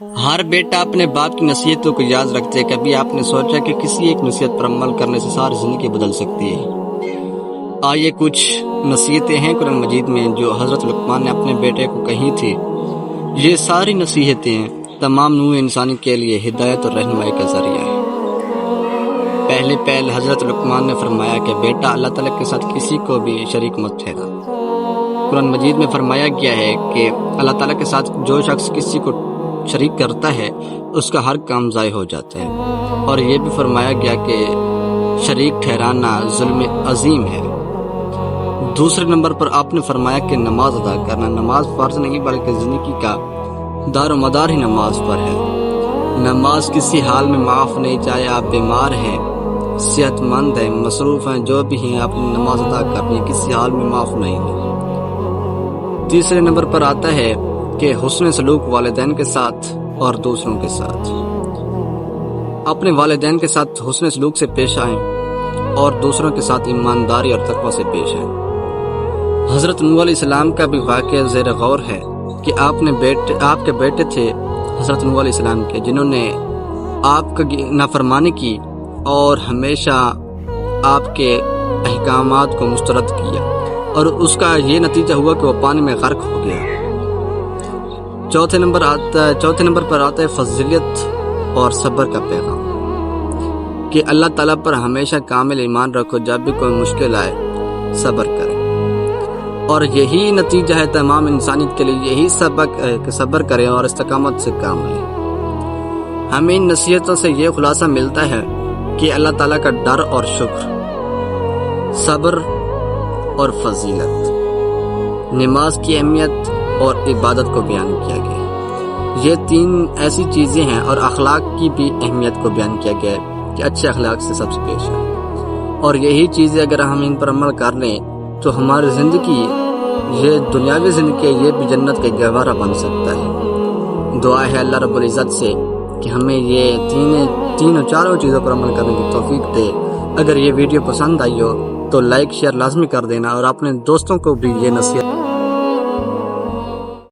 ہر بیٹا اپنے باپ کی نصیحتوں کو یاد رکھتے ہے۔ کبھی آپ نے سوچا کہ کسی ایک نصیحت پر عمل کرنے سے ساری زندگی بدل سکتی ہے؟ آئیے کچھ نصیحتیں ہیں قرآن مجید میں جو حضرت لقمان نے اپنے بیٹے کو کہی تھی۔ یہ ساری نصیحتیں تمام نوع انسانی کے لیے ہدایت اور رہنمائی کا ذریعہ ہے۔ پہل حضرت لقمان نے فرمایا کہ بیٹا اللہ تعالیٰ کے ساتھ کسی کو بھی شریک مت ٹھہرا۔ قرآن مجید میں فرمایا گیا ہے کہ اللہ تعالیٰ کے ساتھ جو شخص کسی کو شریک کرتا ہے اس کا ہر کام ضائع ہو جاتا ہے، اور یہ بھی فرمایا گیا کہ شریک ٹھہرانا ظلم عظیم ہے۔ دوسرے نمبر پر آپ نے فرمایا کہ نماز ادا کرنا، نماز فرض نہیں بلکہ زندگی کا دار و مدار ہی نماز پر ہے۔ نماز کسی حال میں معاف نہیں، چاہے آپ بیمار ہیں، صحت مند ہیں، مصروف ہیں، جو بھی ہیں، آپ نے نماز ادا کرنی کسی حال میں معاف نہیں ہے۔ تیسرے نمبر پر آتا ہے کہ حسن سلوک والدین کے ساتھ اور دوسروں کے ساتھ۔ اپنے والدین کے ساتھ حسن سلوک سے پیش آئیں اور دوسروں کے ساتھ ایمانداری اور تقوی سے پیش آئیں۔ حضرت نوح علیہ السلام کا بھی واقعہ زیر غور ہے کہ آپ کے بیٹے تھے حضرت نوح علیہ السلام کے، جنہوں نے آپ کی نافرمانی کی اور ہمیشہ آپ کے احکامات کو مسترد کیا، اور اس کا یہ نتیجہ ہوا کہ وہ پانی میں غرق ہو گیا۔ چوتھے نمبر پر آتا ہے فضیلت اور صبر کا پیغام، کہ اللہ تعالیٰ پر ہمیشہ کامل ایمان رکھو، جب بھی کوئی مشکل آئے صبر کرے، اور یہی نتیجہ ہے تمام انسانیت کے لیے، یہی سبق ہے کہ صبر کریں اور استقامت سے کام لیں۔ ہمیں ان نصیحتوں سے یہ خلاصہ ملتا ہے کہ اللہ تعالیٰ کا ڈر اور شکر، صبر اور فضیلت، نماز کی اہمیت اور عبادت کو بیان کیا گیا۔ یہ تین ایسی چیزیں ہیں، اور اخلاق کی بھی اہمیت کو بیان کیا گیا ہے کہ اچھے اخلاق سے سب سے پیش آئے، اور یہی چیزیں اگر ہم ان پر عمل کر لیں تو ہماری زندگی، یہ دنیاوی زندگی، یہ بھی جنت کا گہوارہ بن سکتا ہے۔ دعا ہے اللہ رب العزت سے کہ ہمیں یہ تینوں چاروں چیزوں پر عمل کرنے کی توفیق دے۔ اگر یہ ویڈیو پسند آئی ہو تو لائک شیئر لازمی کر دینا، اور اپنے دوستوں کو بھی یہ نصیحت